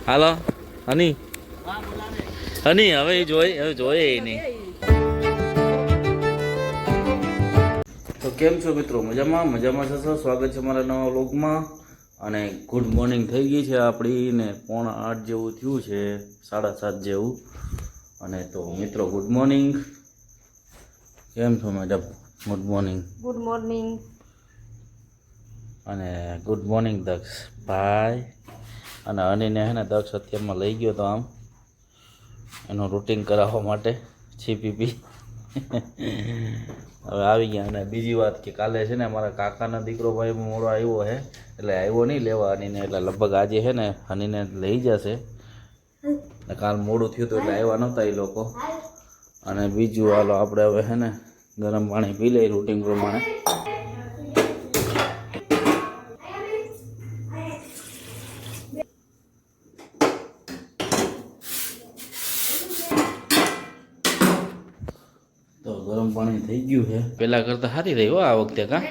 હાલો હની હની હવે જોઈએ નહીં. તો કેમ છો મિત્રો? મજામાં છો? સ્વાગત છે મારા નવા વ્લોગમાં. અને ગુડ મોર્નિંગ થઈ ગઈ છે આપણી ને 7:45 જેવું થયું છે, 7:30 જેવું. અને તો મિત્રો ગુડ મોર્નિંગ. કેમ છો madam? Good morning. Good morning. અને ગુડ મોર્નિંગ દક્ષ ભાઈ. અને અનીને હે ને દક્ષ અત્યારમાં લઈ ગયો તો આમ એનું રૂટિન કરાવવા માટે છીપીપી. હવે આવી ગયા. અને બીજી વાત કે કાલે છે ને મારા કાકાનો દીકરો ભાઈ મોડો આવ્યો છે, એટલે આવ્યો નહીં લેવા હનીને, એટલે લગભગ આજે છે ને હનીને લઈ જશે. કાલ મોડું થયું હતું એટલે આવ્યા નહોતા એ લોકો. અને બીજું હાલો આપણે હવે છે ને ગરમ પાણી પી લઈએ રૂટિન પ્રમાણે. તો ગરમ પાણી થઈ ગયું છે, પેલા કરતા સારી રહી હો આ વખતે. કા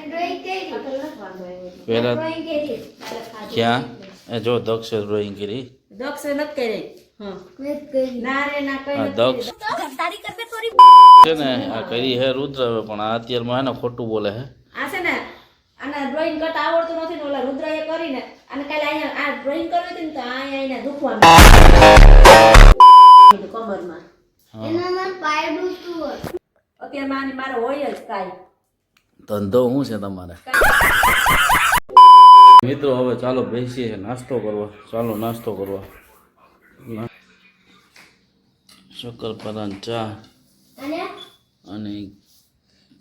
પેલા ક્યાં જો દક્ષ ડ્રોઈંગ કરી, દક્ષ નથી કરી. દક્ષ છે ને આ કરી હે રુદ્ર, પણ આ અત્યારમાં હે ને ખોટું બોલે હે. આ છે ને આને ડ્રોઈંગ કરતા આવડતું નથી ને ઓલા રુદ્રએ કરીને અને કાલે અહીંયા આ ડ્રોઈંગ કરવી હતી ને તો અહીંયા દુખવાનું કમરમાં. એનામાં પાય દુખતું અત્યારમાં આની મારે હોય જ કાંઈ ધંધો શું છે તમારે? મિત્રો હવે ચાલો બેસીએ નાસ્તો કરવા. ચાલો નાસ્તો કરવા. શક્કરપારા ચા અને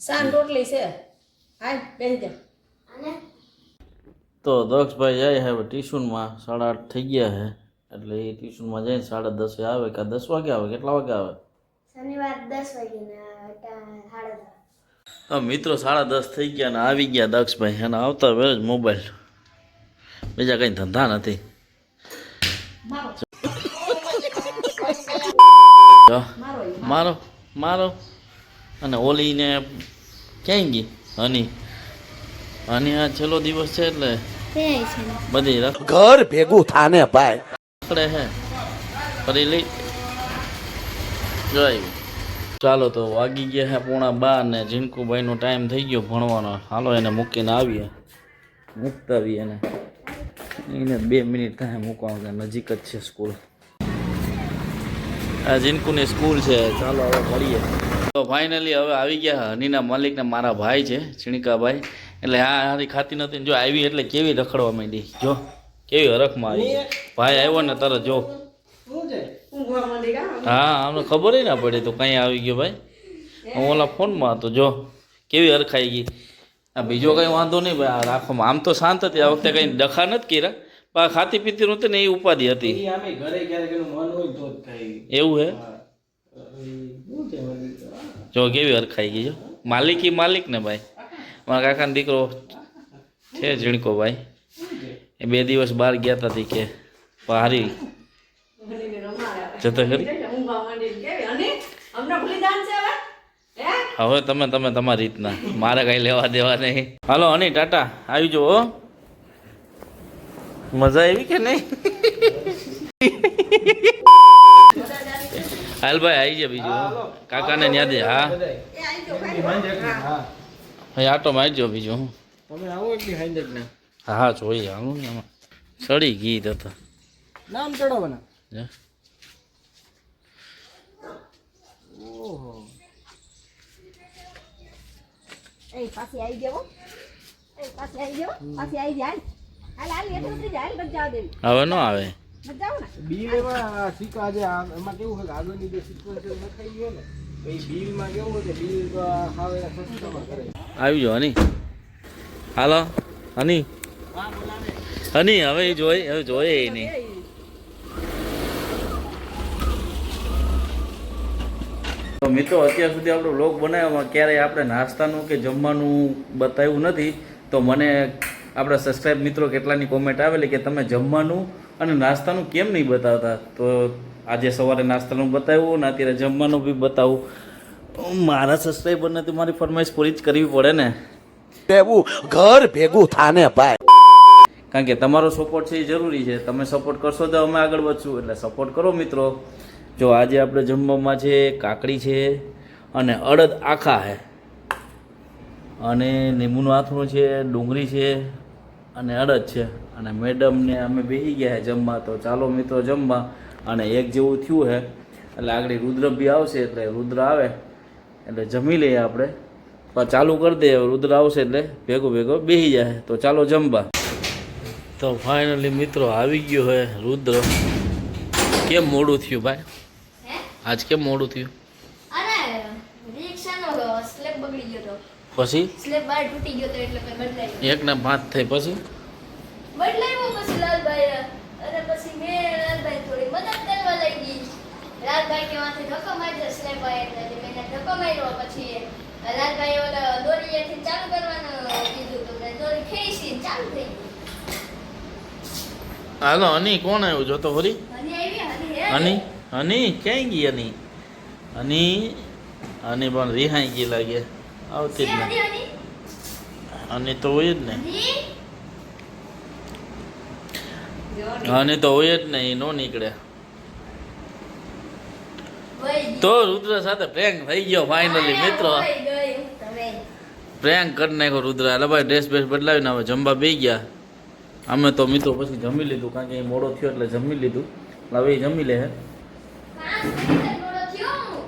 સાન રોટલી છે. હાલ બેસી જા. તો દક્ષભાઈ જાય હવે ટ્યુશનમાં. 8:30 થઈ ગયા છે, એટલે એ ટ્યુશનમાં જઈને 10:30 આવે કે 10 વાગે આવે? કેટલા વાગે આવે? શનિવાર 10 વાગે ને 10:30. મિત્રો 10:30 થઈ ગયા ને આવી ગયા દક્ષભાઈ. અને આવતા વેર જ મોબાઈલ, બીજા કંઈ ધંધા નથી. મારો મારો અને ઓલીને ક્યાંય ગઈ હની? હની આ છેલ્લો દિવસ છે એટલે બધી ઘર ભેગું થાને ભાઈ રખડે હે. ફરી લઈ જોઈ. ચાલો તો વાગી ગયા છે 11:30 ને જીનકુભાઈનો ટાઈમ થઈ ગયો ભણવાનો. હાલો એને મૂકીને આવીએ. મૂકતા આવીએ એને 2 મિનિટ થાય મૂકવા, નજીક જ છે સ્કૂલ. આ જીનકુની સ્કૂલ છે. ચાલો હવે મળીએ. તો ફાઇનલી હવે આવી ગયા હનીના માલિકને મારા ભાઈ છે ચીણકાભાઈ. એટલે હા હારી ખાતી નથી ને જો આવી એટલે કેવી રખડવા માંડી, જો કેવી હરખમાં આવી. ભાઈ આવ્યો ને તરત જો. હા અમને ખબર ના પડી તો કઈ આવી ગયો ભાઈ. હું ઓલા ફોનમાં હતો, જો કેવી હરખાઈ ગઈ. આ બીજો કંઈ વાંધો નહીં ભાઈ. આ રાખવામાં આમ તો શાંત હતી, આ વખતે કંઈ ડખા નથી કર્યા. પણ ખાતી પીતી નહોતી ને એ ઉપાધિ હતી. એવું હે? જો કેવી હરખાઈ ગઈ. જો માલિક ને ભાઈ. મારા કાકાનો દીકરો છે ઝીણકો ભાઈ. એ 2 દિવસ બહાર ગયા હતા કે હારી જતો ખરી. હવે તમે તમારી રીતના, મારે કઈ લેવા દેવા નહીં. હાલો હની ટાટા, આવી જાઓ. મજા આવી કે નહીં? હાલ ભાઈ આવી જાય. બીજું કાકાને યાદ. હા આટો મારજો. બીજું હા જોઈએ. હાલું ને એમાં સડી ગીત હતા નામ ચડાવવાના. પાછી આવી જાવ. પાછી આવી જાવ. પાછી આવી જાય. હાલ હાલ એટલે ઉતરી જાય. બસ જાવ દેવી. હવે ન આવે. બસ જાવ ને. બિલ એમાં સિક્કા જે એમાં કેવું છે કે આગળની જે સિક્વન્સ લખાઈ ગયો ને એ બિલમાં કેવું હોય કે બિલ આવે સસ્તામાં કરે. આવી જાઓ હની. હાલો હની હની હવે જોઈએ નહીં. તો મિત્રો અત્યાર સુધી આપણો વ્લોગ બનાવવામાં ક્યારેય આપણે નાસ્તાનું કે જમવાનું બતાવ્યું નથી. તો મને આપણા સબસ્ક્રાઈબ મિત્રો કેટલાની કોમેન્ટ આવેલી કે તમે જમવાનું અને નાસ્તાનું કેમ નહીં બતાવતા. તો આજે સવારે નાસ્તાનું બતાવ્યું ને અત્યારે જમવાનું બી બતાવું. મારા સબસ્ક્રાઈબરને તો મારી ફરમાઈશ પૂરી જ કરવી પડે ને. ઘર ભેગું થાને ભાઈ. કારણ કે તમારો સપોર્ટ છે એ જરૂરી છે. તમે સપોર્ટ કરશો તો અમે આગળ વધશું, એટલે સપોર્ટ કરો મિત્રો. જો આજે આપણે જમવામાં છે કાકડી છે અને અડદ આખા છે અને લીંબુનું આથણું છે, ડુંગળી છે અને અડદ છે. અને મેડમને અમે બેસી ગયા છે જમવા. તો ચાલો મિત્રો જમવા. અને એક જેવું થયું છે એટલે આગળ રુદ્ર બી આવશે, એટલે રુદ્ર આવે એટલે જમી લઈએ આપણે. પણ ચાલુ કરી દઈએ, રુદ્ર આવશે એટલે ભેગો બેસી જાય. તો ચાલો જમવા. તો ફાઇનલી મિત્રો આવી ગયો હે રુદ્ર. કેમ મોડું થયું ભાઈ? હે આજ કેમ મોડું થયું? અરે રિક્ષાનો સ્લેબ બગડી ગયો તો, પછી સ્લેબ બહાર તૂટી ગયો તો એટલે કઈ બદલાયું. 1 ને 5 થઈ પછી બદલાયું પછી લાલભાઈ, અને પછી મેં લાલભાઈ થોડી મદદ કરવા લાગી. લાલભાઈ કે માથે ધક્કો મારજો સ્લેબ આવે એટલે મેં એને ધક્કો માર્યો. પછી લાલભાઈ ઓલા દોરીએથી ચાલુ કરવાનું કીધું તો મેં દોરી ખેંચી ચાલુ થઈ ગઈ. હાલો હની કોણ આવ્યું જોતો ખરી? હની આવી હની હે હની હની ક્યાંય ગઈ? હની હની હની પણ રિહાઈ ગઈ લાગે, આવતી જ હની નહીં. હની હની તો હોય જ ને, હની હની તો હોય જ ને, એ નો નીકળે. વઈ તો રુદ્ર સાથે પ્રેન્ક થઈ ગયો ફાઇનલી મિત્રો. વઈ ગઈ હું તમે. પ્રેન્ક કરી નાખ્યો રુદ્ર. એટલે ભાઈ ડ્રેસ બેસ બદલાવીને હવે જમવા બેસી ગયા. અમે તો મિત્રો પછી જમી લીધું, કારણ કે એ મોડો થયો એટલે જમી લીધું. હવે એ જમી લે.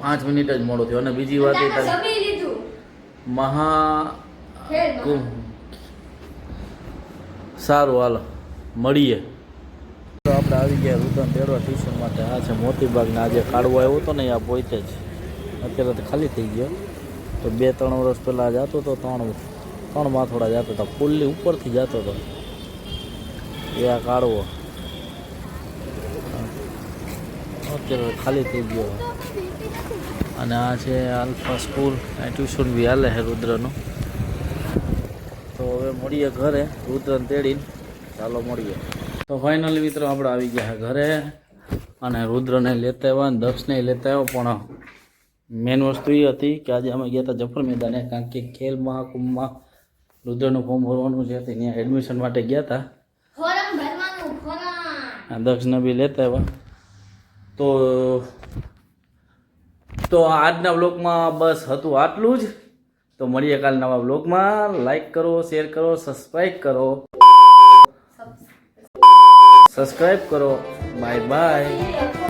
5 મિનિટ જ મોડો 5 મિનિટ જ મોડો થયો હું. થયો. અને બીજી વાત એ તારે જમી લીધું. મહા ખેલ માં. સારું હાલો મળીએ. તો આપણે આવી ગયા રુદન તેડવા ટ્યુશન માટે. આ છે મોતીબાગને આજે કાઢવો આવ્યો હતો ને આ પોતે જ. અત્યારે તો ખાલી થઈ ગયો. તો 2-3 વર્ષ પહેલાં જતો હતો, 3 માથોડા જતો હતો, પુલની ઉપરથી જતો હતો એ આ કાઢવો. અત્યારે ખાલી થઈ ગયો. અને આ છે આલ્ફા સ્કૂલ, આ ટ્યુશન બી હાલે છે રુદ્રનું. તો હવે મળીએ ઘરે રુદ્રને તેડીને. ચાલો મળીએ. તો ફાઇનલી મિત્રો આપણે આવી ગયા ઘરે. અને રુદ્રને લેતા આવ્યા અને દક્ષને લેતા આવ્યો. પણ મેન વસ્તુ એ હતી કે આજે અમે ગયા હતા જફર મેદાને, કારણ કે ખેલ મહાકુંભમાં રુદ્રનું ફોર્મ ભરવાનું છે, ત્યાં એડમિશન માટે ગયા હતા. ફોરમ ભરવાનું ફોરમ. આ દક્ષને બી લેતા આવ્યા. તો આજના બ્લોગમાં બસ હતું આટલું જ. તો મળીએ કાલ નવા બ્લોગમાં. લાઈક કરો, શેર કરો, સબસ્ક્રાઈબ કરો. Bye bye.